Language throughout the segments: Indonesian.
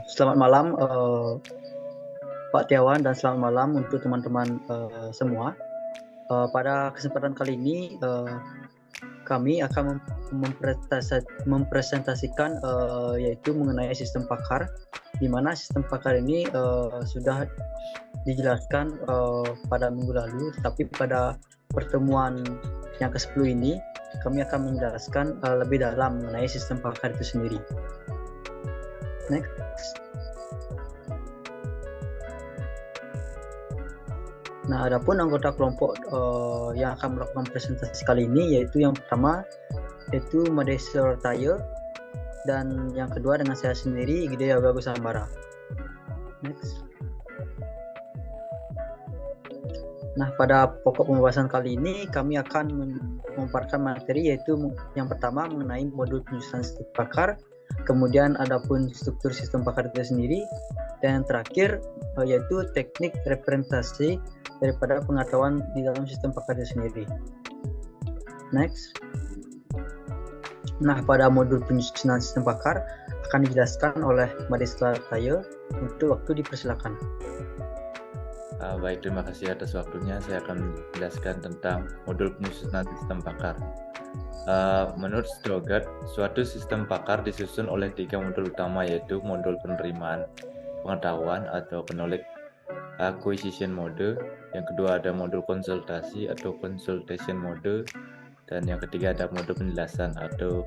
Selamat malam Pak Tiawan, dan selamat malam untuk teman-teman semua. Pada kesempatan kali ini kami akan mempresentasikan yaitu mengenai sistem pakar, di mana sistem pakar ini sudah dijelaskan pada minggu lalu, tapi pada pertemuan yang ke-10 ini kami akan menjelaskan lebih dalam mengenai sistem pakar itu sendiri. Next. Nah, adapun anggota kelompok yang akan melakukan presentasi kali ini yaitu yang pertama yaitu Made Suratayo, dan yang kedua dengan saya sendiri Igede Yoga Gusambara. Next. Nah, pada pokok pembahasan kali ini kami akan memaparkan materi yaitu yang pertama mengenai modul penyusunan sistem pakar, kemudian adapun struktur sistem pakar itu sendiri, dan yang terakhir yaitu teknik representasi daripada pengetahuan di dalam sistem pakar itu sendiri. Next. Nah, pada modul penyusunan sistem pakar akan dijelaskan oleh Made Suratayo. Untuk waktu dipersilakan. Baik, terima kasih atas waktunya. Saya akan menjelaskan tentang modul penyusunan sistem pakar. Menurut Strogat, suatu sistem pakar disusun oleh 3 modul utama, yaitu modul penerimaan pengetahuan atau knowledge acquisition mode, yang kedua ada modul konsultasi atau consultation mode, dan yang ketiga ada modul penjelasan atau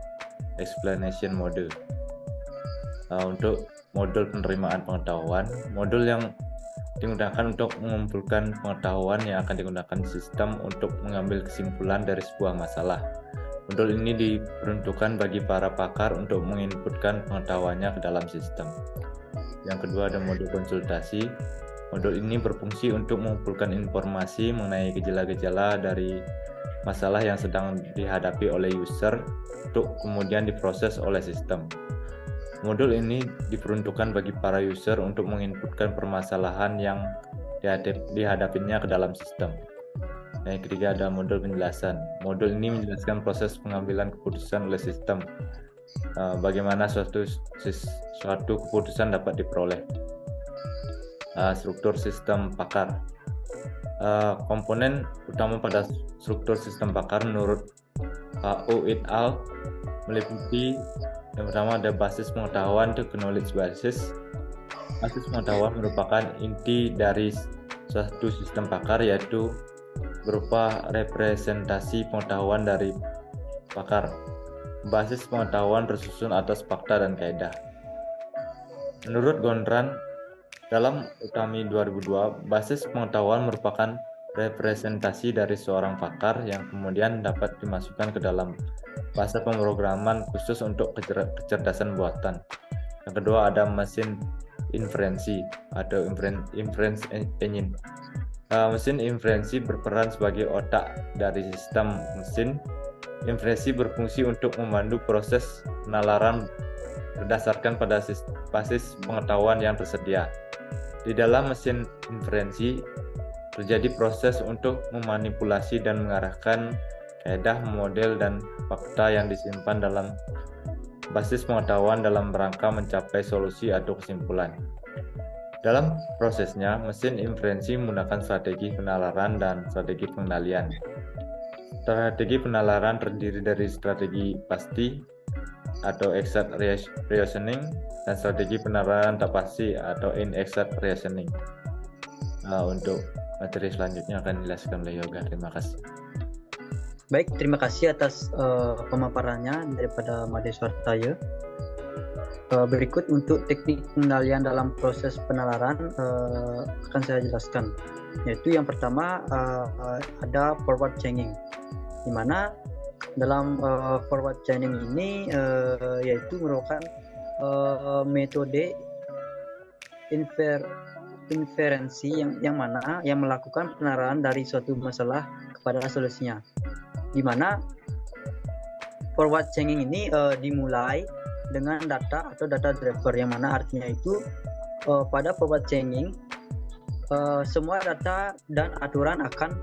explanation mode. Untuk modul penerimaan pengetahuan, modul yang digunakan untuk mengumpulkan pengetahuan yang akan digunakan sistem untuk mengambil kesimpulan dari sebuah masalah. Modul ini diperuntukkan bagi para pakar untuk menginputkan pengetahuannya ke dalam sistem. Yang kedua ada modul konsultasi. Modul ini berfungsi untuk mengumpulkan informasi mengenai gejala-gejala dari masalah yang sedang dihadapi oleh user untuk kemudian diproses oleh sistem. Modul ini diperuntukkan bagi para user untuk menginputkan permasalahan yang dihadapinya ke dalam sistem. Yang ketiga ada modul penjelasan. Modul ini menjelaskan proses pengambilan keputusan oleh sistem, bagaimana suatu keputusan dapat diperoleh. Struktur sistem pakar. Komponen utama pada struktur sistem pakar menurut O et al. Meliputi yang pertama ada basis pengetahuan atau knowledge basis. Basis pengetahuan merupakan inti dari suatu sistem pakar, yaitu berupa representasi pengetahuan dari pakar. Basis pengetahuan tersusun atas fakta dan kaidah. Menurut Gondran, dalam UTAMI 2002, basis pengetahuan merupakan representasi dari seorang pakar yang kemudian dapat dimasukkan ke dalam bahasa pemrograman khusus untuk kecerdasan buatan. Yang kedua ada mesin inferensi atau inference engine. Mesin inferensi berperan sebagai otak dari sistem mesin. Inferensi berfungsi untuk memandu proses penalaran berdasarkan pada basis pengetahuan yang tersedia. Di dalam mesin inferensi terjadi proses untuk memanipulasi dan mengarahkan kaidah, model, dan fakta yang disimpan dalam basis pengetahuan dalam rangka mencapai solusi atau kesimpulan. Dalam prosesnya, mesin inferensi menggunakan strategi penalaran dan strategi pengendalian. Strategi penalaran terdiri dari strategi pasti atau exact reasoning dan strategi penalaran tak pasti atau inexact reasoning. Untuk materi selanjutnya akan dijelaskan oleh Yoga. Terima kasih. Baik, terima kasih atas pemaparannya daripada Made Suratayo. Berikut untuk teknik pengendalian dalam proses penalaran akan saya jelaskan, yaitu yang pertama ada forward chaining, di mana dalam forward chaining ini yaitu merupakan metode inferensi yang mana yang melakukan penalaran dari suatu masalah kepada solusinya, di mana forward chaining ini dimulai dengan data atau data driver, yang mana artinya itu pada forward chaining semua data dan aturan akan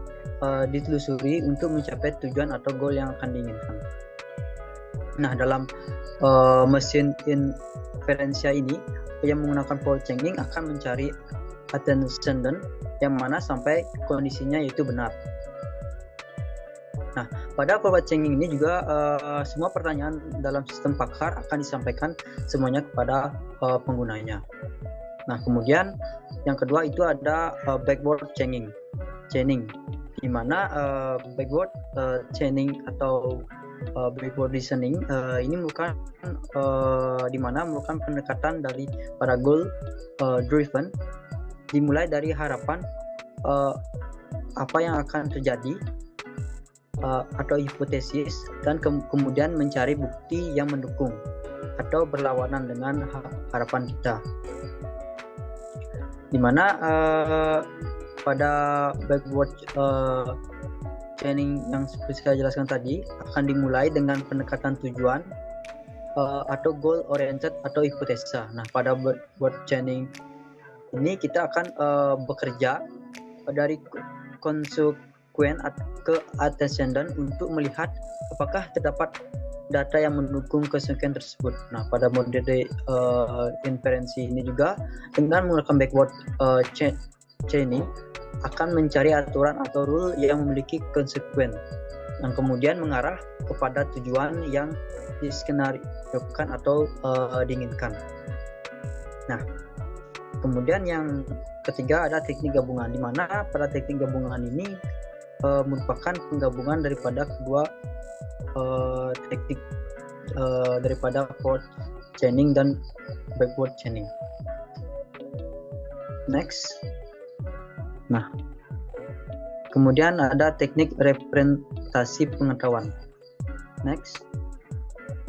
ditelusuri untuk mencapai tujuan atau goal yang akan diinginkan. Nah, dalam mesin inferensia ini yang menggunakan forward chaining akan mencari antecedent yang mana sampai kondisinya itu benar. Nah, pada forward chaining ini juga semua pertanyaan dalam sistem pakar akan disampaikan semuanya kepada penggunanya. Nah, kemudian yang kedua itu ada backward chaining, di mana backward chaining atau backward listening ini merupakan di mana merupakan pendekatan dari pada goal driven, dimulai dari harapan apa yang akan terjadi atau hipotesis, dan kemudian mencari bukti yang mendukung atau berlawanan dengan harapan kita. Dimana pada backward chaining yang seperti saya jelaskan tadi akan dimulai dengan pendekatan tujuan atau goal oriented atau hipotesa. Nah, pada backward chaining ini kita akan bekerja dari konsekuen ke antecedent untuk melihat apakah terdapat data yang mendukung kesekuen tersebut. Nah, pada model inferensi ini juga dengan menggunakan backward chaining akan mencari aturan atau rule yang memiliki konsekuen yang kemudian mengarah kepada tujuan yang diskenariokan atau diinginkan. Nah, kemudian yang ketiga ada teknik gabungan, di mana pada teknik gabungan ini merupakan penggabungan daripada kedua teknik daripada forward chaining dan backward chaining. Next. Nah, kemudian ada teknik representasi pengetahuan. Next.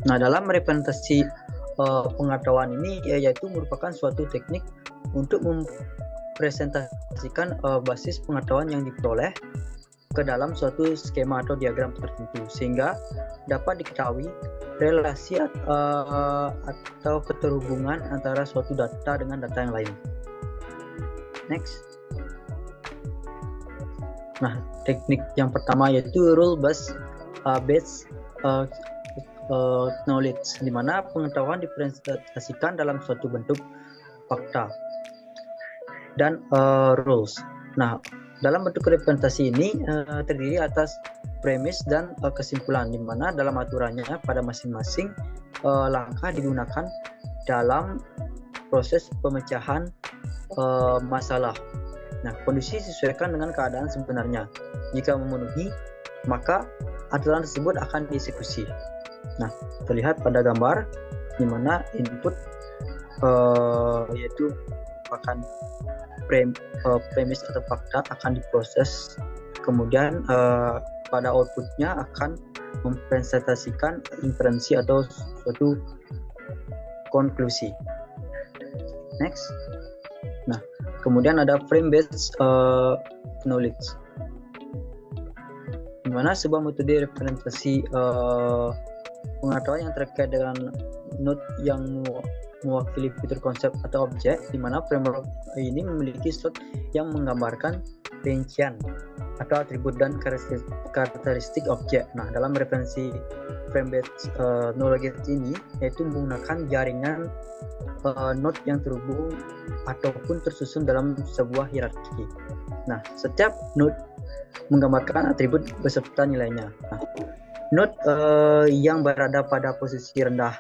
Nah, dalam representasi pengetahuan ini yaitu merupakan suatu teknik untuk mempresentasikan basis pengetahuan yang diperoleh ke dalam suatu skema atau diagram tertentu sehingga dapat diketahui relasi atau keterhubungan antara suatu data dengan data yang lain. Next. Nah, teknik yang pertama yaitu rule based knowledge, di mana pengetahuan dipresentasikan dalam suatu bentuk fakta dan rules. Nah, dalam bentuk representasi ini terdiri atas premis dan kesimpulan, di mana dalam aturannya pada masing-masing langkah digunakan dalam proses pemecahan masalah. Nah, kondisi disesuaikan dengan keadaan sebenarnya. Jika memenuhi, maka aturan tersebut akan dieksekusi. Nah, terlihat pada gambar di mana input yaitu merupakan premis atau fakta akan diproses, kemudian pada outputnya akan mempresentasikan inferensi atau suatu konklusi. Next. Nah, kemudian ada frame based knowledge, di mana sebuah metode representasi pengetahuan yang terkait dengan node yang mewakili fitur konsep atau objek, di mana framework ini memiliki slot yang menggambarkan rincian atau atribut dan karakteristik objek. Nah, dalam referensi frame-based knowledge ini yaitu menggunakan jaringan node yang terhubung ataupun tersusun dalam sebuah hierarki. Nah, setiap node menggambarkan atribut beserta nilainya. Nah, node yang berada pada posisi rendah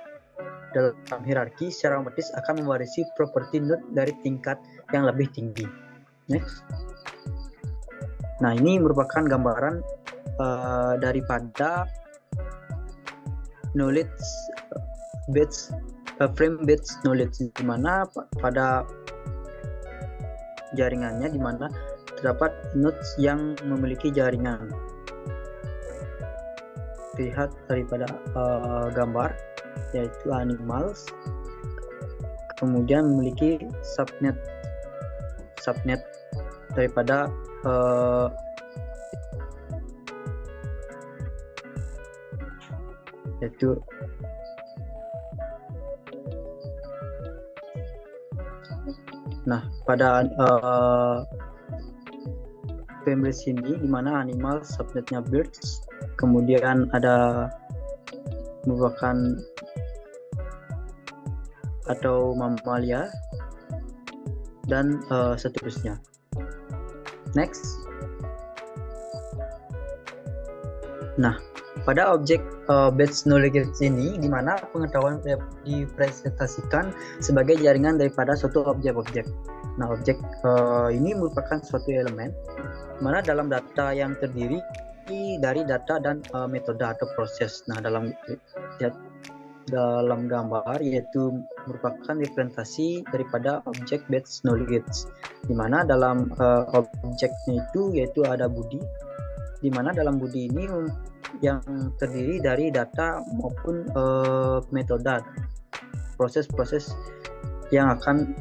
dalam hierarki secara otomatis akan mewarisi properti node dari tingkat yang lebih tinggi. Next. Nah, ini merupakan gambaran daripada knowledge based frame based knowledge, di mana pada jaringannya di mana terdapat nodes yang memiliki jaringan. Lihat daripada gambar yaitu animals, kemudian memiliki subnet daripada yaitu pada family sini di mana animal subnetnya birds, kemudian ada merupakan atau mamalia dan seterusnya. Next. Nah, pada objek based knowledge ini, di mana pengetahuan dipresentasikan sebagai jaringan daripada suatu objek-objek. Nah, objek ini merupakan suatu elemen, mana dalam data yang terdiri dari data dan metode atau proses. Nah, dalam gambar yaitu merupakan representasi daripada objek based knowledge, di mana dalam objeknya itu yaitu ada body, di mana dalam body ini yang terdiri dari data maupun metode proses-proses yang akan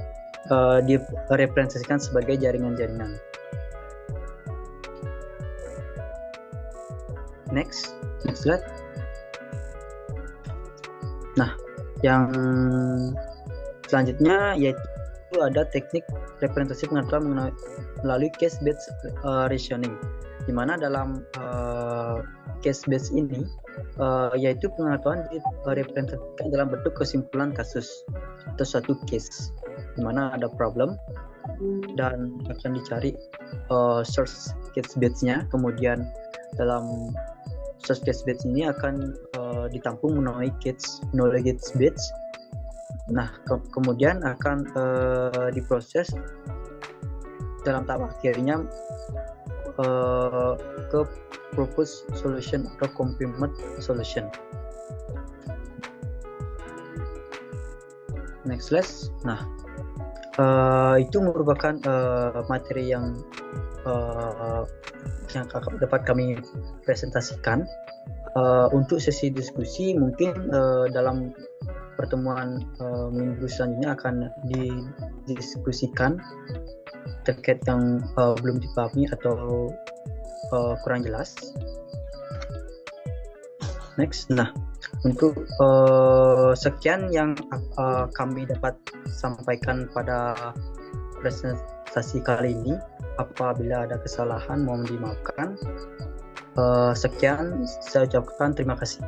direpresentasikan sebagai jaringan-jaringan. Next slide. Nah, yang selanjutnya yaitu ada teknik representasi pengetahuan melalui case based reasoning, di mana dalam case based ini yaitu pengetahuan direpresentasikan dalam bentuk kesimpulan kasus atau suatu case, di mana ada problem dan akan dicari source case base-nya, kemudian dalam source case base ini akan ditampung melalui case knowledge base. Nah, kemudian akan diproses dalam tahap akhirnya ke proposed solution atau complement solution. Next slide. Nah, itu merupakan materi yang dapat kami presentasikan. Untuk sesi diskusi mungkin dalam pertemuan minggu selanjutnya akan didiskusikan terkait yang belum dipahami atau kurang jelas. Next. Nah, untuk sekian yang kami dapat sampaikan pada presentasi kali ini. Apabila ada kesalahan mohon dimaafkan. Sekian, saya ucapkan terima kasih.